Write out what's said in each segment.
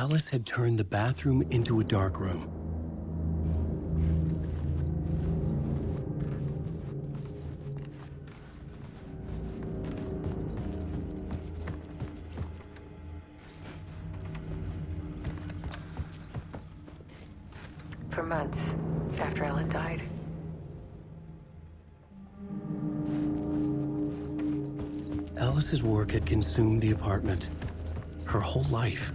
Alice had turned the bathroom into a dark room. For months after Ellen died. Alice's work had consumed the apartment. Her whole life.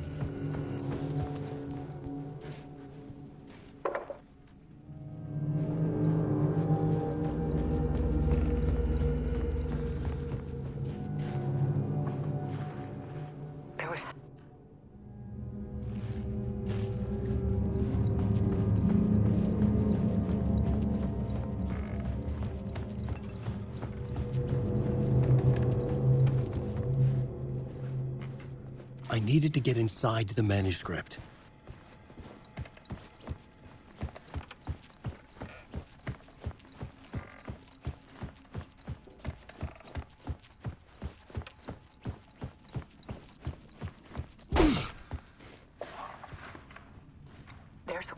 There was... I needed to get inside the manuscript. There's a...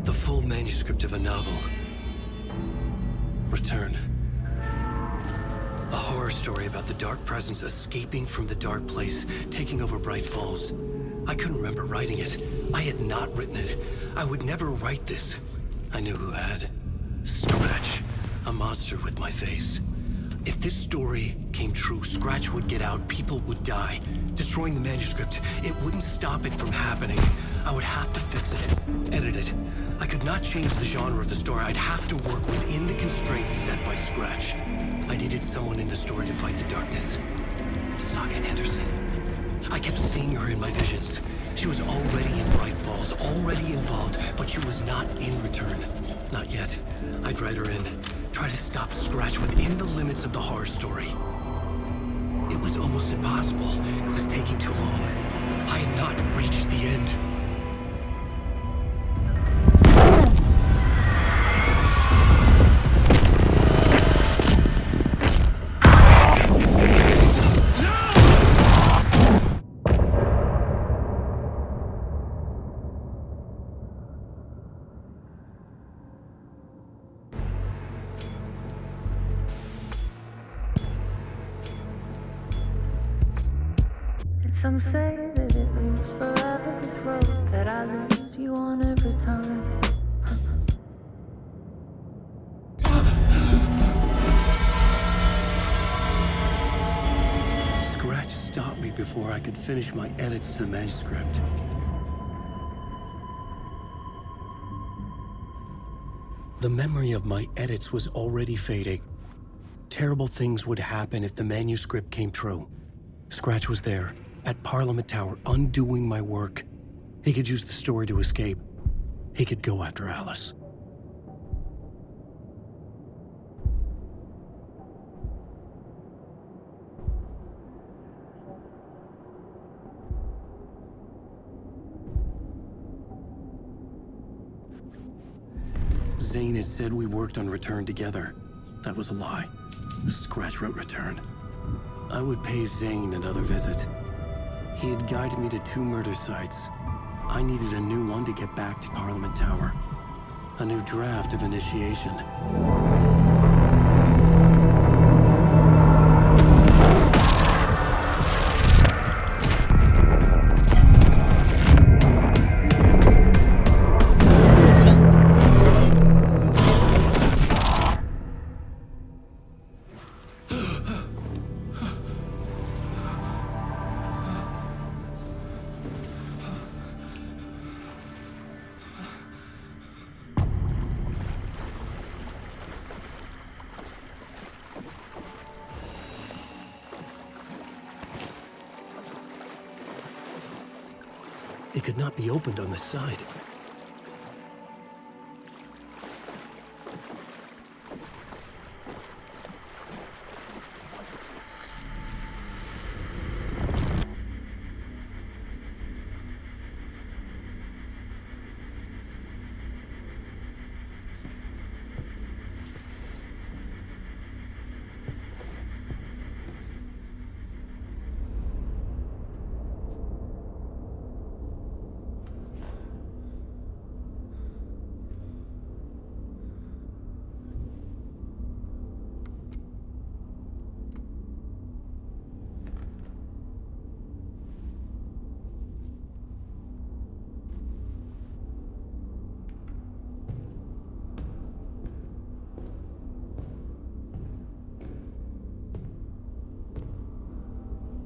The full manuscript of a novel. Return. A horror story about the dark presence escaping from the dark place, taking over Bright Falls. I couldn't remember writing it. I had not written it. I would never write this. I knew who had. Scratch. A monster with my face. If this story came true, Scratch would get out, people would die. Destroying the manuscript, it wouldn't stop it from happening. I would have to fix it, edit it. I could not change the genre of the story. I'd have to work within the constraints set by Scratch. I needed someone in the story to fight the darkness. Saga Anderson. I kept seeing her in my visions. She was already in Bright Falls, already involved, but she was not in Return. Not yet. I'd write her in. Try to stop Scratch within the limits of the horror story. It was almost impossible. It was taking too long. I had not reached the end. Some say that it moves forever, this road that I lose you on every time. Scratch stopped me before I could finish my edits to the manuscript. The memory of my edits was already fading. Terrible things would happen if the manuscript came true. Scratch was there, at Parliament Tower, undoing my work. He could use the story to escape. He could go after Alice. Zane had said we worked on Return together. That was a lie. Scratch wrote Return. I would pay Zane another visit. He had guided me to 2 murder sites. I needed a new one to get back to Parliament Tower. A new draft of initiation. It could not be opened on the side.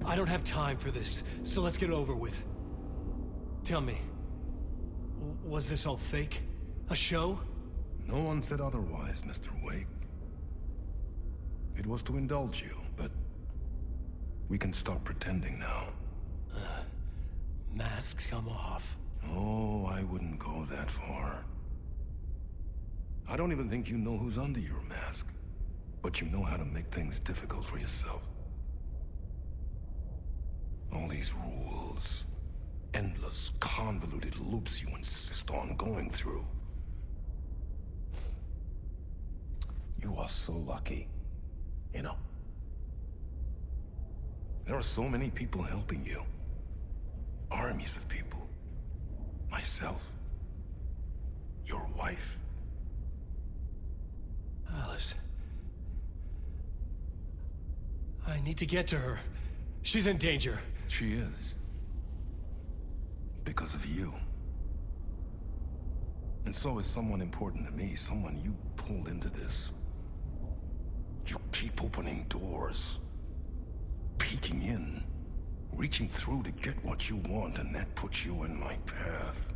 I don't have time for this, so let's get it over with. Tell me, was this all fake? A show? No one said otherwise, Mr. Wake. It was to indulge you, but we can stop pretending now. Masks come off. Oh, I wouldn't go that far. I don't even think you know who's under your mask, but you know how to make things difficult for yourself. All these rules, endless, convoluted loops you insist on going through. You are so lucky, you know. There are so many people helping you. Armies of people. Myself. Your wife. Alice. I need to get to her. She's in danger. She is. Because of you. And so is someone important to me, someone you pulled into this. You keep opening doors. Peeking in. Reaching through to get what you want, and that puts you in my path.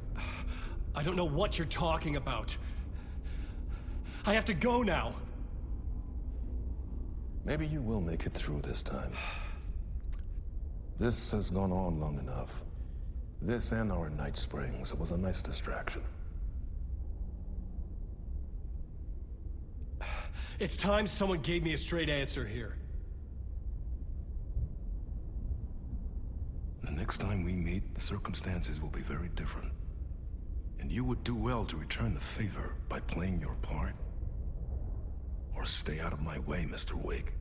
I don't know what you're talking about. I have to go now. Maybe you will make it through this time. This has gone on long enough. This and our Night Springs. It was a nice distraction. It's time someone gave me a straight answer here. The next time we meet, the circumstances will be very different. And you would do well to return the favor by playing your part. Or stay out of my way, Mr. Wake.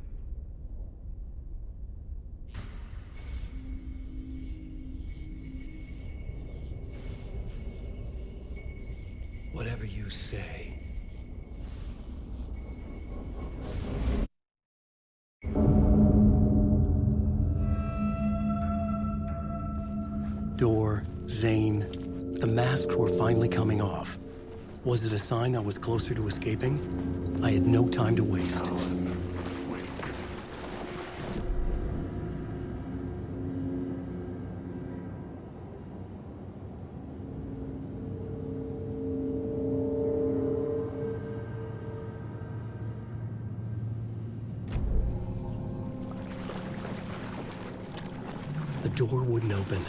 Whatever you say. Door, Zane, the masks were finally coming off. Was it a sign I was closer to escaping? I had no time to waste. The door wouldn't open.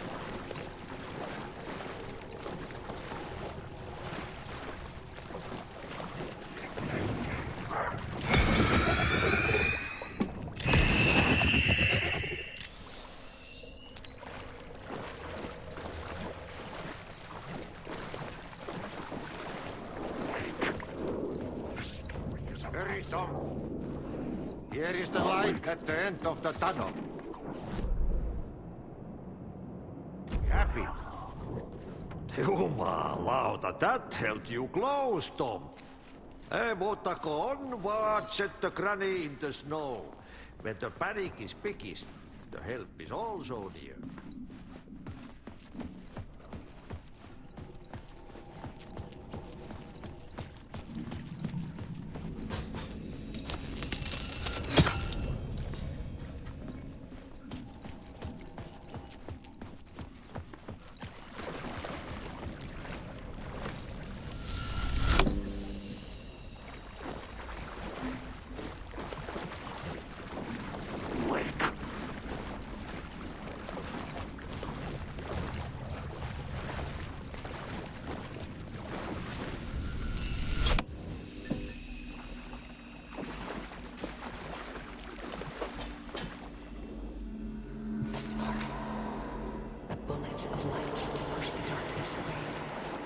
Here is the light at the end of the tunnel. Happy. Jumalauta, that held you close, Tom. Mutta onward, said the granny in the snow. When the panic is biggest, the help is also near.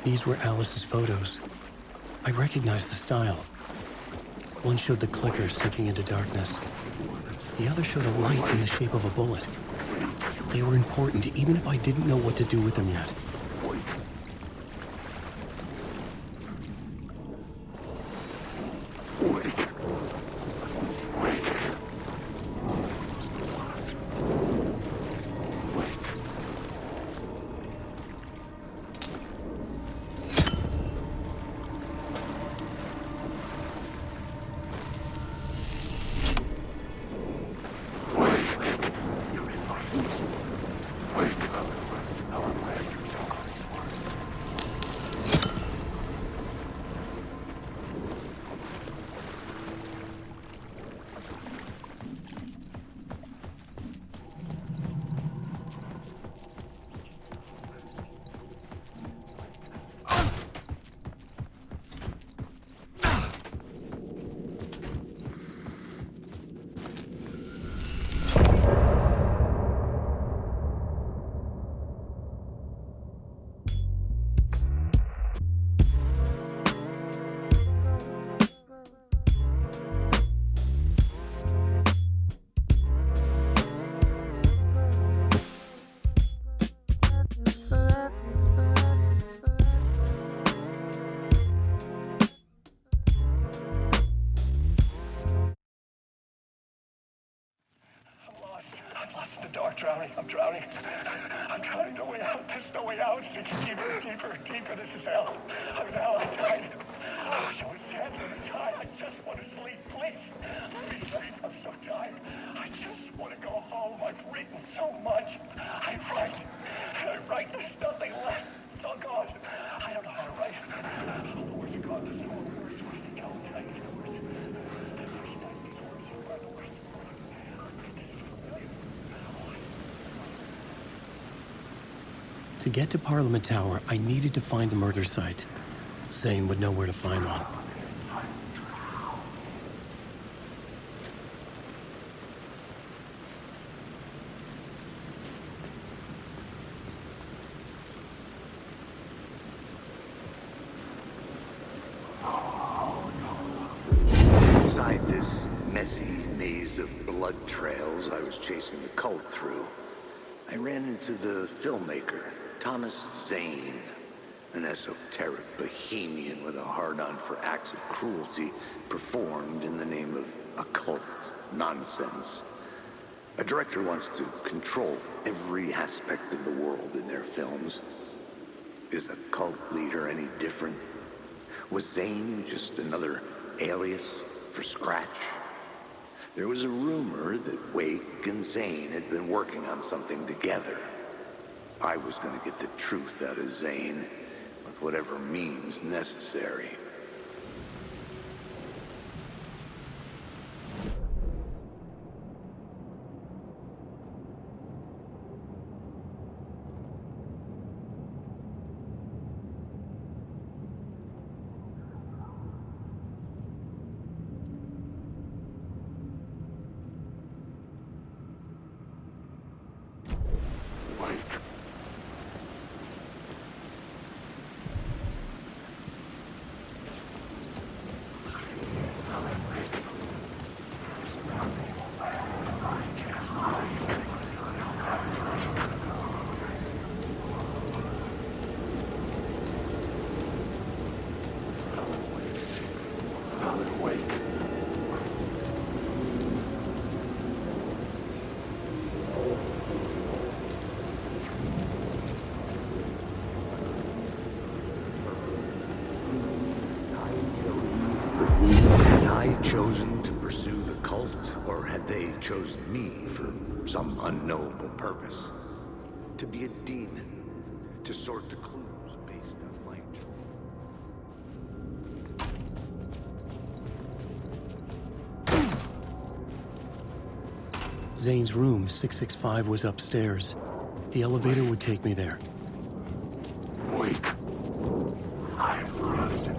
These were Alice's photos. I recognized the style. One showed the clicker sinking into darkness. The other showed a light in the shape of a bullet. They were important, even if I didn't know what to do with them yet. I'm drowning. I'm drowning. No way out. There's no way out. It's deeper, deeper, deeper. This is hell. I'm in hell. I died. I wish I was dead. I died. I just want to sleep, please. Let me sleep. I'm so tired. I just want to go home. I've written so much. I write. There's nothing left. It's all gone. I don't know how to write. All the words are gone. There's no more words. What do you think? I'll tell you the words. I recognize these words. Where are the words? To get to Parliament Tower, I needed to find a murder site. Zane would know where to find one. Inside this messy maze of blood trails I was chasing the cult through, I ran into the filmmaker, Thomas Zane, an esoteric bohemian with a hard-on for acts of cruelty performed in the name of occult nonsense. A director wants to control every aspect of the world in their films. Is a cult leader any different? Was Zane just another alias for Scratch? There was a rumor that Wake and Zane had been working on something together. I was going to get the truth out of Zane with whatever means necessary. Chosen to pursue the cult, or had they chosen me for some unknowable purpose? To be a demon, to sort the clues based on my Zane's room, 665, was upstairs. The elevator would take me there. Wake. I've lost it.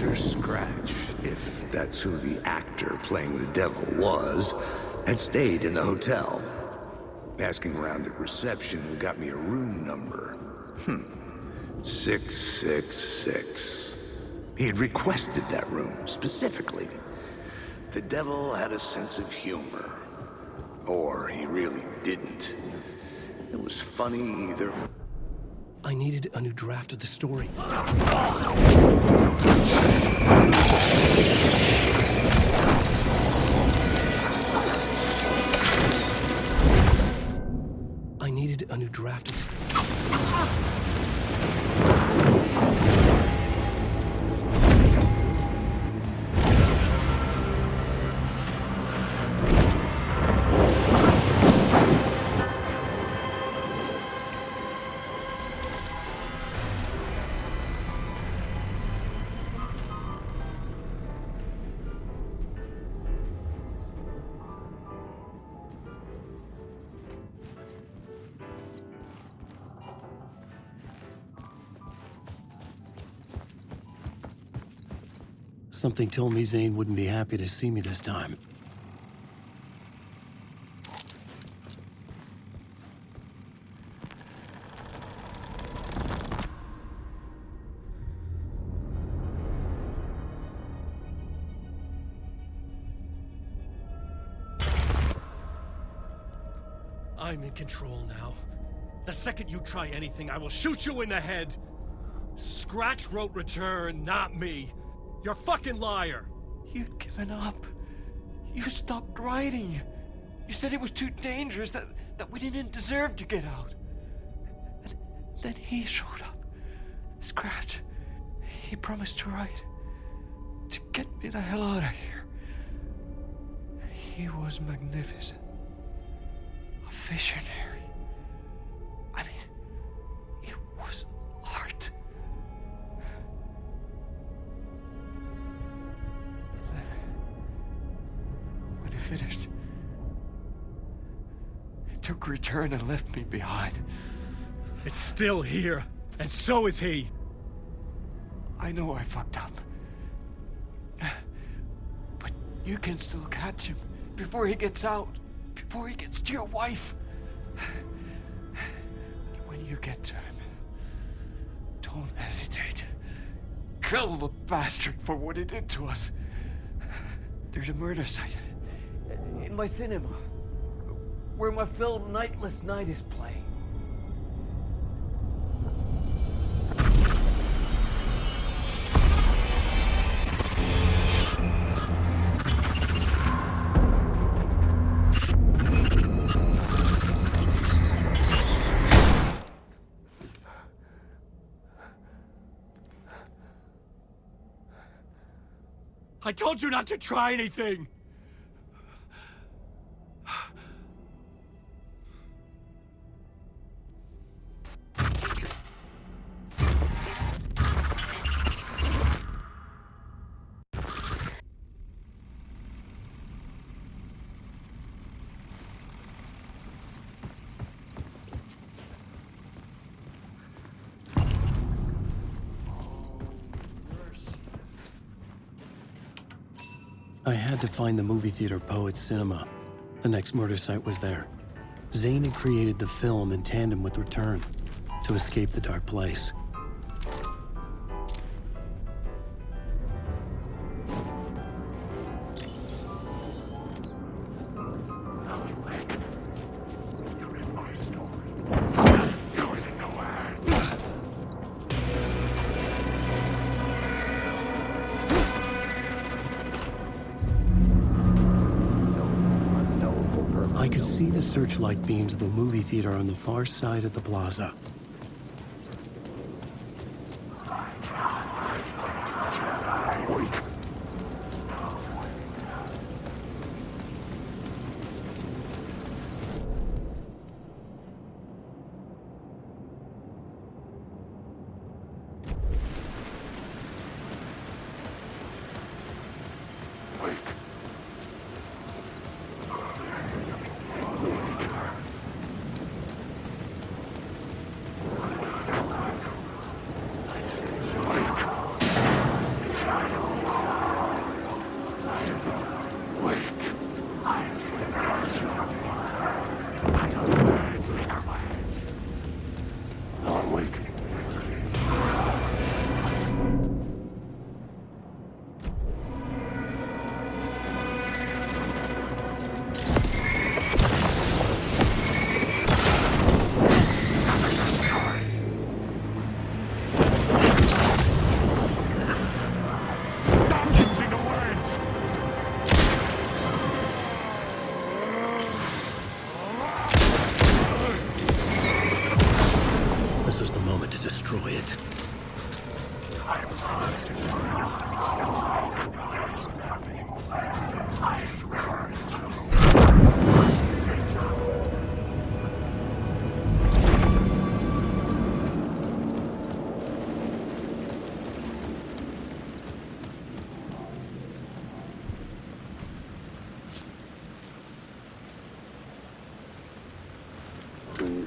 Mr. Scratch, if that's who the actor playing the devil was, had stayed in the hotel. Asking around at reception got me a room number. 666. He had requested that room, specifically. The devil had a sense of humor. Or he really didn't. It was funny either. I needed a new draft of the story. I needed a new draft of... Something told me Zane wouldn't be happy to see me this time. I'm in control now. The second you try anything, I will shoot you in the head. Scratch wrote Return, not me. You're a fucking liar! You'd given up. You stopped writing. You said it was too dangerous, that we didn't deserve to get out. And then he showed up. Scratch. He promised to write. To get me the hell out of here. He was magnificent. A visionary. I mean, it was art. When it finished, it took Return and left me behind. It's still here, and so is he. I know I fucked up. But you can still catch him before he gets out, before he gets to your wife. When you get to him, don't hesitate. Kill the bastard for what he did to us. There's a murder site in my cinema where my film Nightless Night is playing. I told you not to try anything! I had to find the movie theater Poet Cinema. The next murder site was there. Zane had created the film in tandem with Return to escape the dark place. I could see the searchlight beams of the movie theater on the far side of the plaza.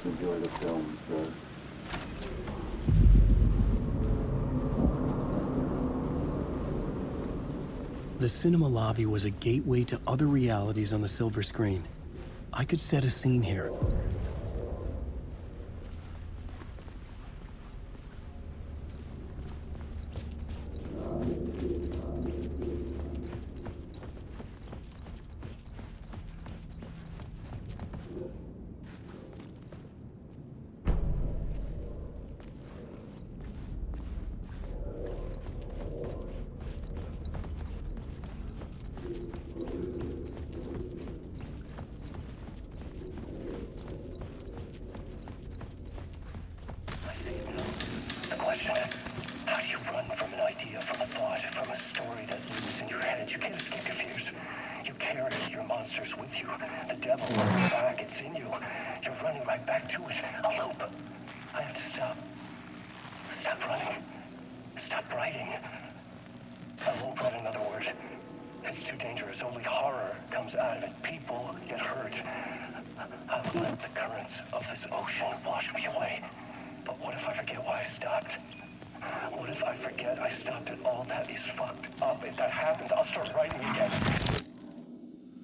enjoy the film, sir. The cinema lobby was a gateway to other realities on the silver screen. I could set a scene here.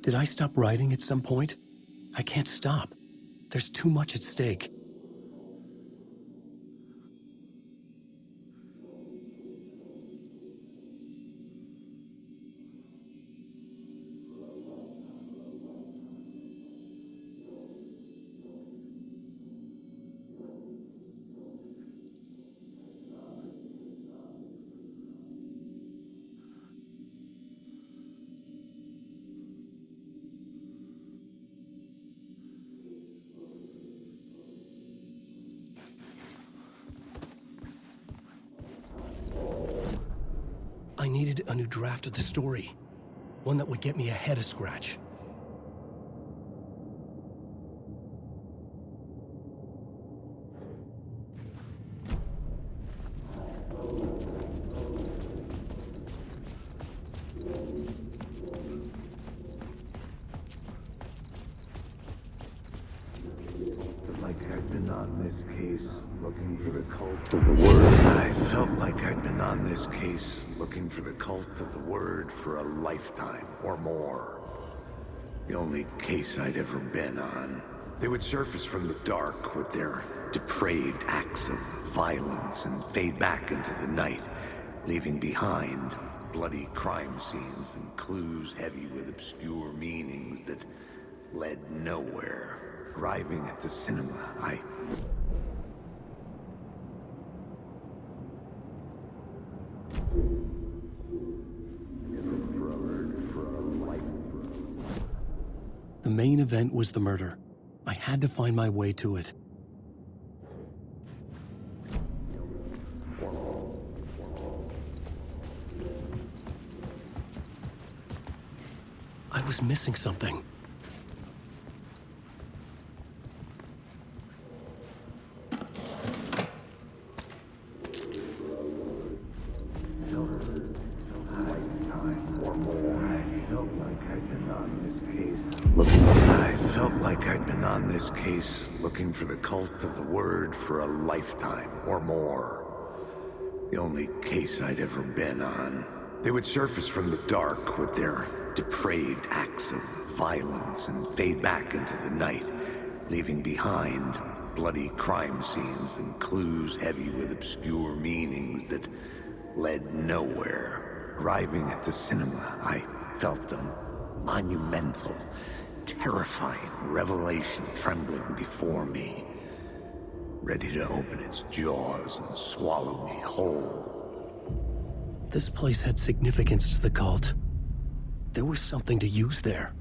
Did I stop writing at some point? I can't stop. There's too much at stake. I needed a new draft of the story. One that would get me ahead of scratch. Like I'd been on this case looking for the cult of the word. I felt like I'd been on this case looking for the cult of the word for a lifetime or more. The only case I'd ever been on. They would surface from the dark with their depraved acts of violence and fade back into the night, leaving behind bloody crime scenes and clues heavy with obscure meanings that led nowhere. Arriving at the cinema, The main event was the murder. I had to find my way to it. I was missing something. I felt like I'd been on this case looking for the cult of the word for a lifetime or more. The only case I'd ever been on. They would surface from the dark with their depraved acts of violence and fade back into the night, leaving behind bloody crime scenes and clues heavy with obscure meanings that led nowhere. Arriving at the cinema, I felt a monumental, terrifying revelation trembling before me, ready to open its jaws and swallow me whole. This place had significance to the cult. There was something to use there.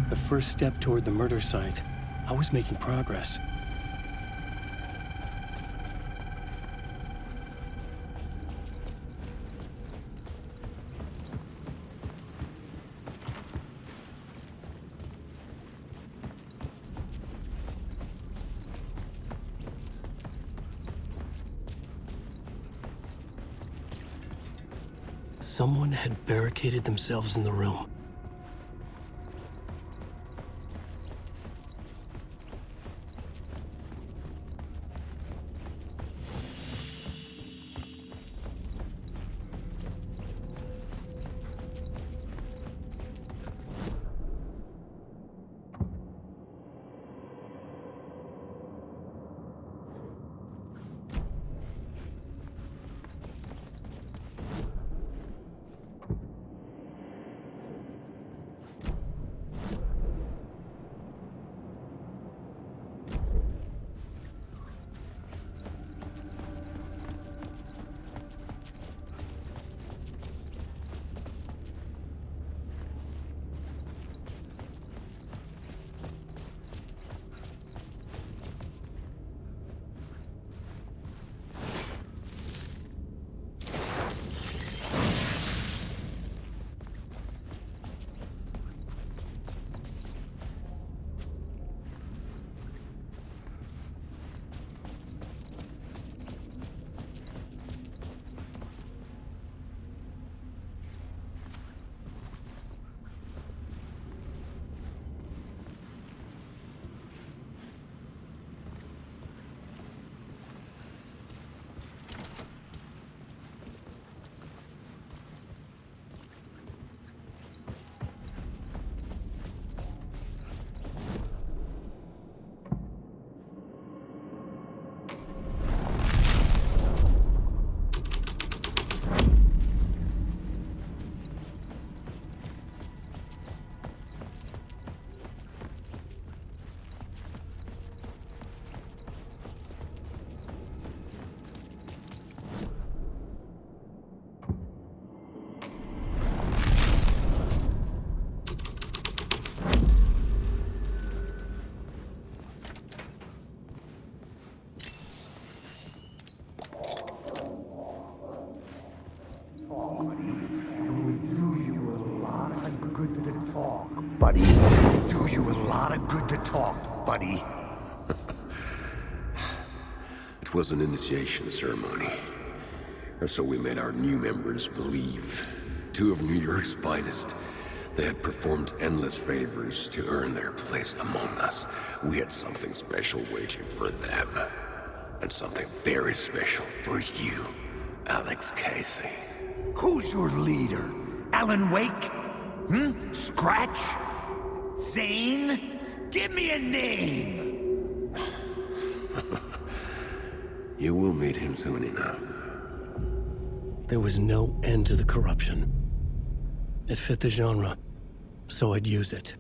The first step toward the murder site. I was making progress. Someone had barricaded themselves in the room. Buddy. Do you a lot of good to talk, buddy. It was an initiation ceremony. Or so we made our new members believe. Two of New York's finest. They had performed endless favors to earn their place among us. We had something special waiting for them. And something very special for you, Alex Casey. Who's your leader? Alan Wake? Scratch? Zane? Give me a name! You will meet him soon enough. There was no end to the corruption. It fit the genre, so I'd use it.